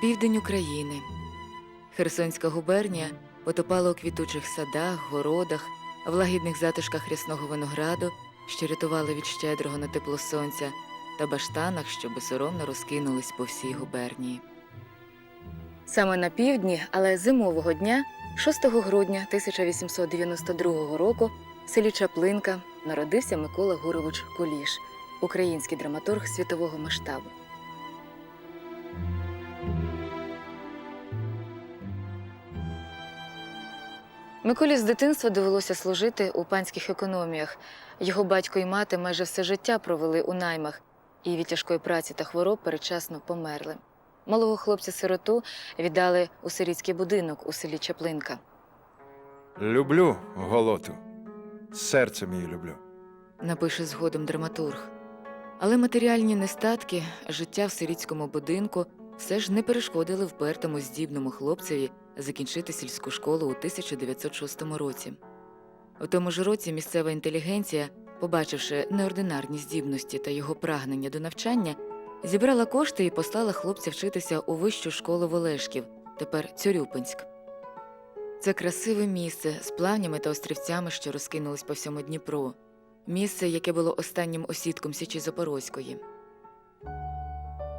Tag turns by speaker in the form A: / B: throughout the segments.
A: Південь України. Херсонська губернія потопала у квітучих садах, городах, в лагідних затишках рясного винограду, що рятували від щедрого на тепло сонця, та баштанах, що безсоромно розкинулись по всій губернії. Саме на півдні, але зимового дня, 6 грудня 1892 року, в селі Чаплинка народився Микола Гурович Куліш, український драматург світового масштабу. Миколі з дитинства довелося служити у панських економіях. Його батько і мати майже все життя провели у наймах і від тяжкої праці та хвороб передчасно померли. Малого хлопця-сироту віддали у сирітський будинок у селі Чаплинка.
B: Люблю голоту. Серцем її люблю.
A: Напише згодом драматург. Але матеріальні нестатки, життя в сирітському будинку все ж не перешкодили впертому здібному хлопцеві закінчити сільську школу у 1906 році. У тому ж році місцева інтелігенція, побачивши неординарні здібності та його прагнення до навчання, зібрала кошти і послала хлопця вчитися у вищу школу Волешків, тепер Цюрюпинськ. Це красиве місце з плавнями та острівцями, що розкинулись по всьому Дніпру. Місце, яке було останнім осідком Січі Запорозької.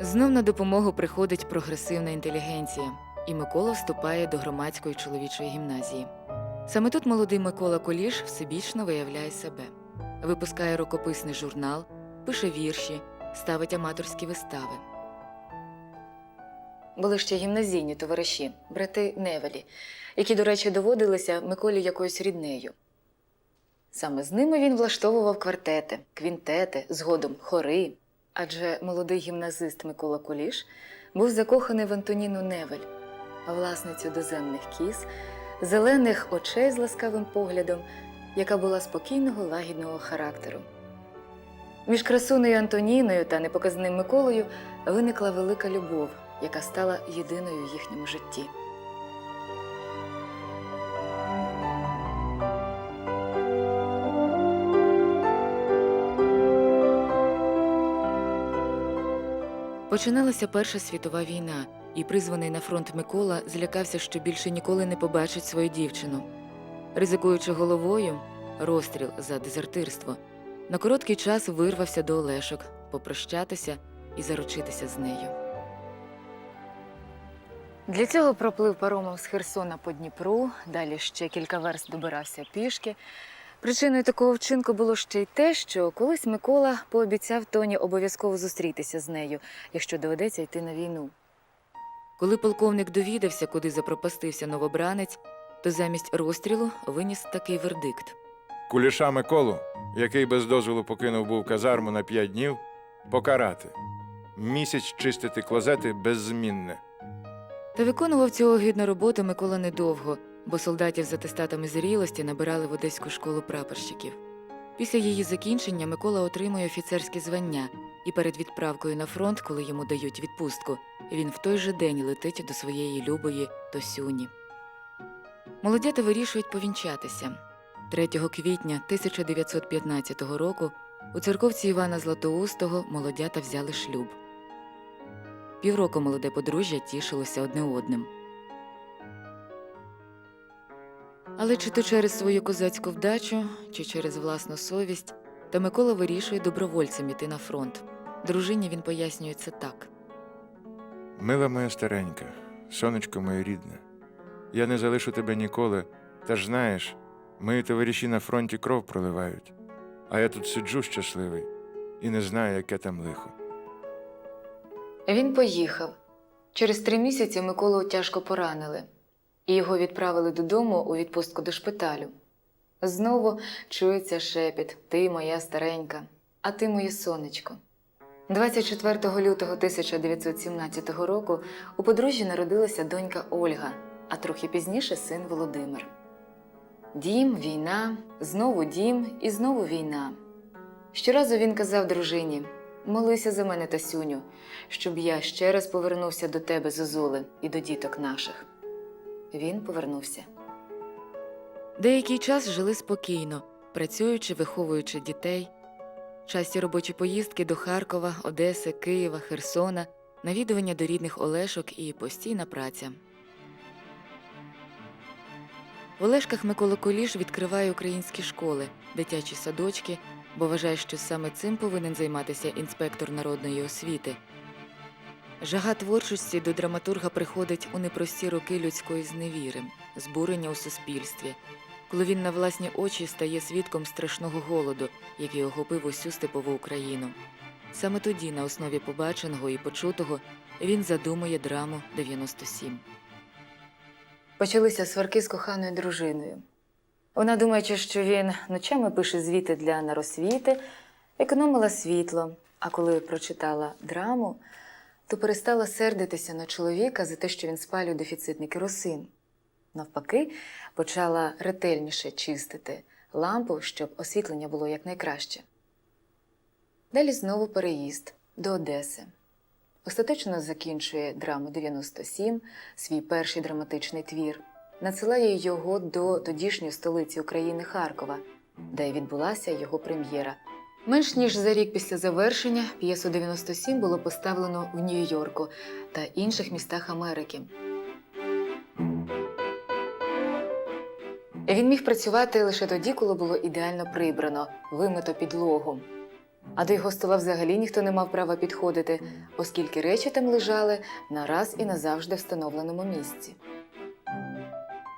A: Знов на допомогу приходить прогресивна інтелігенція, і Микола вступає до громадської чоловічої гімназії. Саме тут молодий Микола Куліш всебічно виявляє себе. Випускає рукописний журнал, пише вірші, ставить аматорські вистави. Були ще гімназійні товариші, брати Невелі, які, до речі, доводилися Миколі якоюсь ріднею. Саме з ними він влаштовував квартети, квінтети, згодом хори. Адже молодий гімназист Микола Куліш був закоханий в Антоніну Невель, власницю доземних кіз, зелених очей з ласкавим поглядом, яка була спокійного, лагідного характеру. Між красунею Антоніною та непоказним Миколою виникла велика любов, яка стала єдиною в їхньому житті. Починалася Перша світова війна, і призваний на фронт Микола злякався, що більше ніколи не побачить свою дівчину. Ризикуючи головою, розстріл за дезертирство, на короткий час вирвався до Олешок попрощатися і заручитися з нею. Для цього проплив паромом з Херсона по Дніпру, далі ще кілька верст добирався пішки. Причиною такого вчинку було ще й те, що колись Микола пообіцяв Тоні обов'язково зустрітися з нею, якщо доведеться йти на війну. Коли полковник довідався, куди запропастився новобранець, то замість розстрілу виніс такий вердикт.
B: Куліша Миколу, який без дозволу покинув був казарму на 5 днів, покарати. Місяць чистити клозети беззмінне.
A: Та виконував цю огидну роботу Микола недовго, бо солдатів з атестатами зрілості набирали в Одеську школу прапорщиків. Після її закінчення Микола отримує офіцерське звання, і перед відправкою на фронт, коли йому дають відпустку, він в той же день летить до своєї любої Тосюні. Молодята вирішують повінчатися. 3 квітня 1915 року у церковці Івана Златоустого молодята взяли шлюб. Півроку молоде подружжя тішилося одне одним. Але чи то через свою козацьку вдачу, чи через власну совість, та Микола вирішує добровольцем іти на фронт. Дружині він пояснює це так.
B: Мила моя старенька, сонечко моє рідне, я не залишу тебе ніколи, та ж знаєш, мої товариші на фронті кров проливають, а я тут сиджу щасливий і не знаю, яке там лихо.
A: Він поїхав. Через 3 місяці Миколу тяжко поранили, і його відправили додому у відпустку до шпиталю. Знову чується шепіт «Ти моя старенька, а ти моє сонечко». 24 лютого 1917 року у подружжя народилася донька Ольга, а трохи пізніше син Володимир. Дім, війна, знову дім і знову війна. Щоразу він казав дружині: «Молися за мене, Тасюню, щоб я ще раз повернувся до тебе, Зозуле, і до діток наших». Він повернувся. Деякий час жили спокійно, працюючи, виховуючи дітей. Часті робочі поїздки до Харкова, Одеси, Києва, Херсона навідування до рідних Олешок і постійна праця. В Олешках Микола Куліш відкриває українські школи, дитячі садочки, бо вважає, що саме цим повинен займатися інспектор народної освіти. Жага творчості до драматурга приходить у непрості роки людської зневіри, збурення у суспільстві, коли він на власні очі стає свідком страшного голоду, який охопив усю степову Україну. Саме тоді, на основі побаченого і почутого, він задумує драму «97». Почалися сварки з коханою дружиною. Вона, думаючи, що він ночами пише звіти для Наросвіти, економила світло, а коли прочитала драму, то перестала сердитися на чоловіка за те, що він спалює дефіцитний керосин. Навпаки, почала ретельніше чистити лампу, щоб освітлення було якнайкраще. Далі знову переїзд до Одеси. Остаточно закінчує драму «97», свій перший драматичний твір. Надсилає його до тодішньої столиці України Харкова, де відбулася його прем'єра. Менш ніж за рік після завершення п'єсу «97» було поставлено в Нью-Йорку та інших містах Америки. Він міг працювати лише тоді, коли було ідеально прибрано, вимито підлогу. А до його стола взагалі ніхто не мав права підходити, оскільки речі там лежали на раз і назавжди встановленому місці.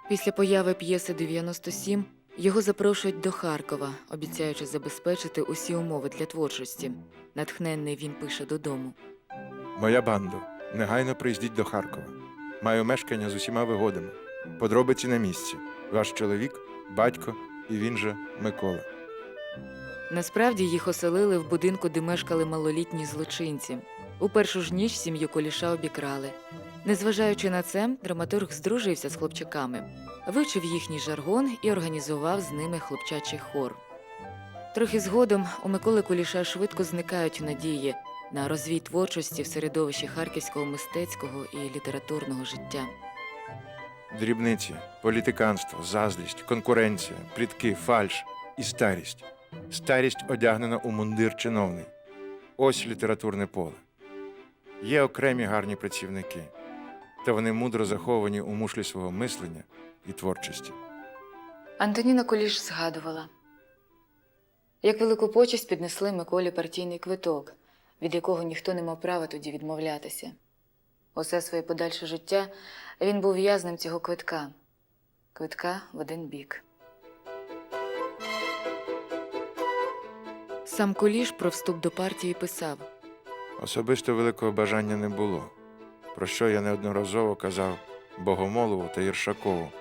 A: Після появи п'єси «97» його запрошують до Харкова, обіцяючи забезпечити усі умови для творчості. Натхненний він пише додому.
B: Моя бандо, негайно приїздіть до Харкова. Маю мешкання з усіма вигодами. Подробиці на місці. Ваш чоловік, батько і він же Микола.
A: Насправді їх оселили в будинку, де мешкали малолітні злочинці. У першу ж ніч сім'ю Куліша обікрали. Незважаючи на це, драматург здружився з хлопчаками, вивчив їхній жаргон і організував з ними хлопчачий хор. Трохи згодом у Миколи Куліша швидко зникають надії на розвій творчості в середовищі харківського мистецького і літературного життя.
B: Дрібниці, політиканство, заздрість, конкуренція, плітки, фальш і старість. Старість одягнена у мундир чиновний. Ось літературне поле. Є окремі гарні працівники, та вони мудро заховані у мушлі свого мислення і творчості.
A: Антоніна Куліш згадувала, як велику почесть піднесли Миколі партійний квиток, від якого ніхто не мав права тоді відмовлятися. Усе своє подальше життя він був в'язнем цього квитка. Квитка в один бік. Сам Куліш про вступ до партії писав:
B: Особисто великого бажання не було, про що я неодноразово казав Богомолову та Єршакову,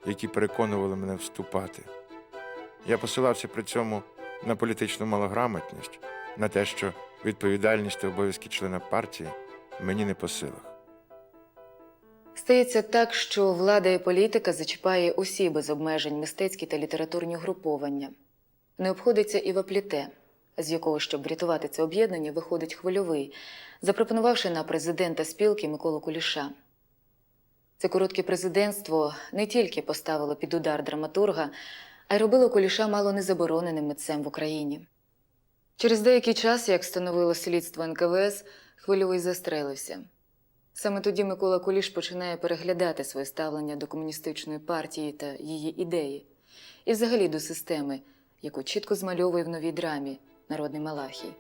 B: які переконували мене вступати. Я посилався при цьому на політичну малограмотність, на те, що відповідальність та обов'язки члена партії мені не по силах.
A: Стається так, що влада і політика зачіпає усі без обмежень мистецькі та літературні угруповання. Не обходиться і Вапліте, з якого, щоб врятувати це об'єднання, виходить Хвильовий, запропонувавши на президента спілки Миколу Куліша. Це коротке президентство не тільки поставило під удар драматурга, а й робило Куліша мало не забороненим митцем в Україні. Через деякий час, як встановило слідство НКВС, Хвильовий застрелився. Саме тоді Микола Куліш починає переглядати своє ставлення до комуністичної партії та її ідеї, і взагалі до системи, яку чітко змальовує в новій драмі «Народний Малахій».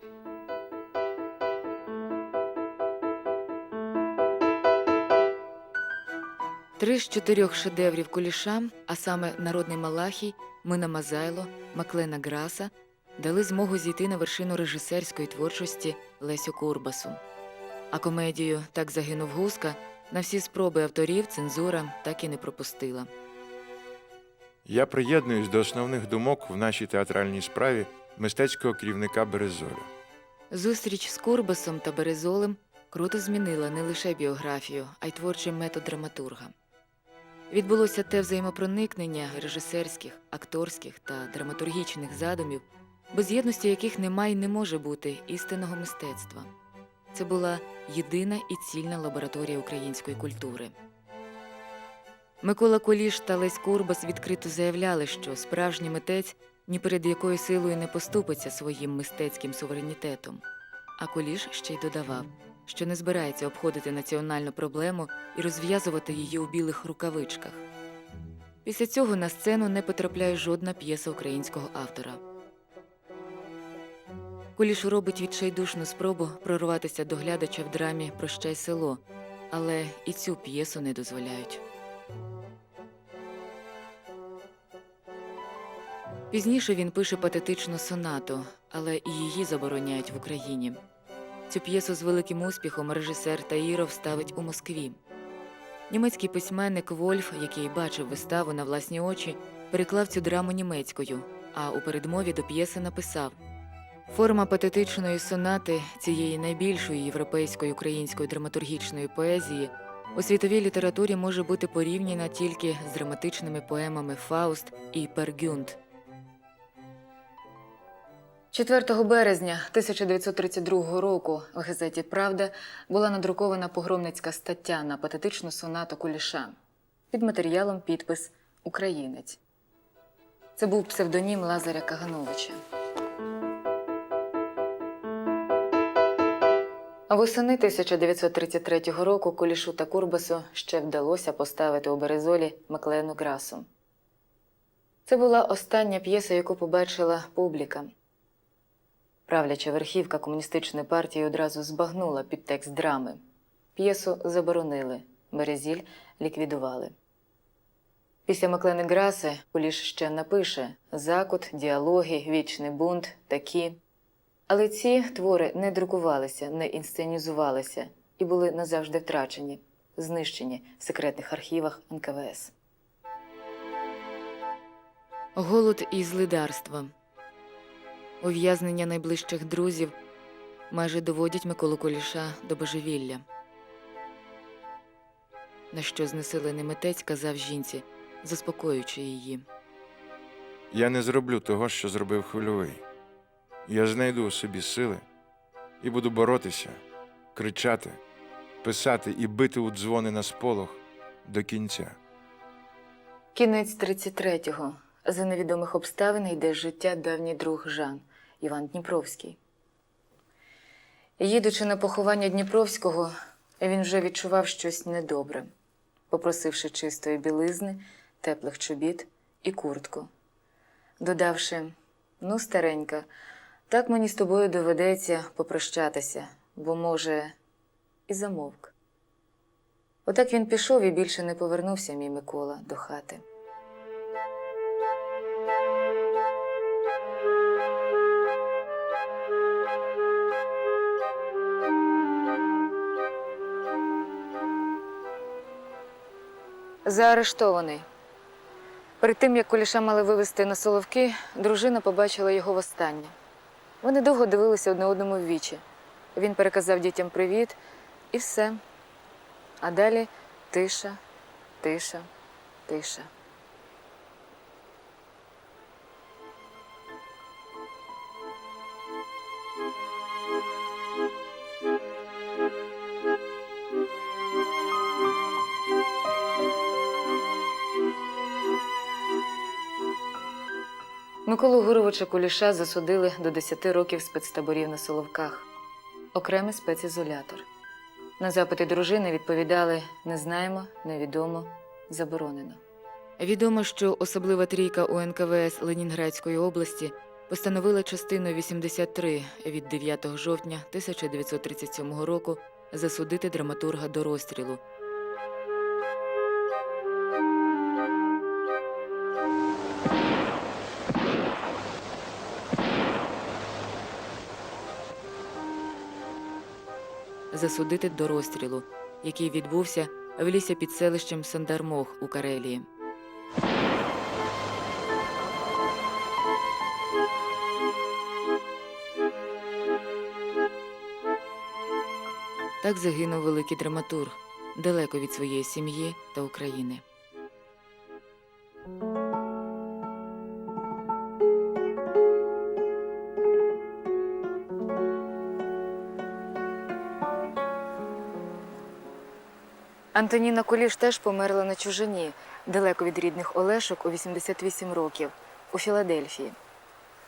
A: Три з 4 шедеврів Куліша, а саме «Народний Малахій», «Мина Мазайло», «Маклена Граса», дали змогу зійти на вершину режисерської творчості Лесю Курбасу. А комедію «Так загинув Гуска» на всі спроби авторів цензура так і не пропустила.
B: Я приєднуюсь до основних думок в нашій театральній справі мистецького керівника Березоля.
A: Зустріч з Курбасом та Березолем круто змінила не лише біографію, а й творчий метод драматурга. Відбулося те взаємопроникнення режисерських, акторських та драматургічних задумів, без єдності яких немає й не може бути істинного мистецтва. Це була єдина і цільна лабораторія української культури. Микола Куліш та Лесь Курбас відкрито заявляли, що справжній митець ні перед якою силою не поступиться своїм мистецьким суверенітетом. А Куліш ще й додавав: що не збирається обходити національну проблему і розв'язувати її у білих рукавичках. Після цього на сцену не потрапляє жодна п'єса українського автора. Куліш робить відчайдушну спробу прорватися до глядача в драмі «Прощай, село», але і цю п'єсу не дозволяють. Пізніше він пише патетичну сонату, але і її забороняють в Україні. Цю п'єсу з великим успіхом режисер Таїров ставить у Москві. Німецький письменник Вольф, який бачив виставу на власні очі, переклав цю драму німецькою, а у передмові до п'єси написав: «Форма патетичної сонати, цієї найбільшої європейської української драматургічної поезії, у світовій літературі може бути порівняна тільки з драматичними поемами «Фауст» і «Пер Гюнт». 4 березня 1932 року в газеті «Правда» була надрукована погромницька стаття на патетичну сонату Куліша. Під матеріалом підпис «Українець». Це був псевдонім Лазаря Кагановича. Восени 1933 року Кулішу та Курбасу ще вдалося поставити у Березолі Маклену Грасу. Це була остання п'єса, яку побачила публіка. Правляча верхівка комуністичної партії одразу збагнула підтекст драми. П'єсу заборонили, Березіль ліквідували. Після Маклени Граси Куліш ще напише «Закут», «Діалоги», «Вічний бунт», такі. Але ці твори не друкувалися, не інсценізувалися і були назавжди втрачені, знищені в секретних архівах НКВС. Голод і злидарство. Ув'язнення найближчих друзів майже доводять Миколу Куліша до божевілля. На що знесилений митець казав жінці, заспокоюючи її:
B: Я не зроблю того, що зробив Хвильовий. Я знайду у собі сили і буду боротися, кричати, писати і бити у дзвони на сполох до кінця.
A: Кінець 33-го. За невідомих обставин йде з життя давній друг Жан, Іван Дніпровський. Їдучи на поховання Дніпровського, він вже відчував щось недобре, попросивши чистої білизни, теплих чобіт і куртку. Додавши: «Ну, старенька, так мені з тобою доведеться попрощатися, бо, може, і замовк». Отак він пішов і більше не повернувся, мій Микола, до хати. Заарештований. Перед тим, як Куліша мали вивезти на Соловки, дружина побачила його востаннє. Вони довго дивилися одне одному в вічі. Він переказав дітям привіт і все. А далі тиша, тиша, тиша. Миколу Гуровича Куліша засудили до 10 років спецтаборів на Соловках. Окремий спецізолятор. На запити дружини відповідали: «Не знаємо, невідомо, заборонено». Відомо, що особлива трійка УНКВС Ленінградської області постановила частиною 83 від 9 жовтня 1937 року засудити драматурга до розстрілу. Засудити до розстрілу, який відбувся в лісі під селищем Сандармох у Карелії. Так загинув великий драматург, далеко від своєї сім'ї та України. Антоніна Куліш теж померла на чужині, далеко від рідних Олешок, у 88 років, у Філадельфії.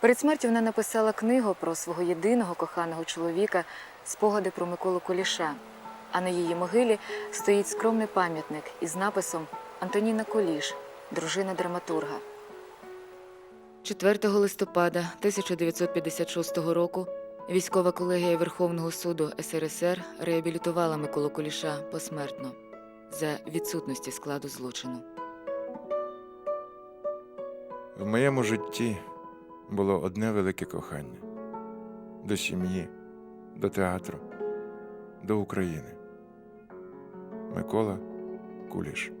A: Перед смертю вона написала книгу про свого єдиного коханого чоловіка спогади про Миколу Куліша, а на її могилі стоїть скромний пам'ятник із написом «Антоніна Куліш, дружина драматурга». 4 листопада 1956 року військова колегія Верховного суду СРСР реабілітувала Миколу Куліша посмертно за відсутності складу злочину.
B: В моєму житті було одне велике кохання – до сім'ї, до театру, до України. Микола Куліш.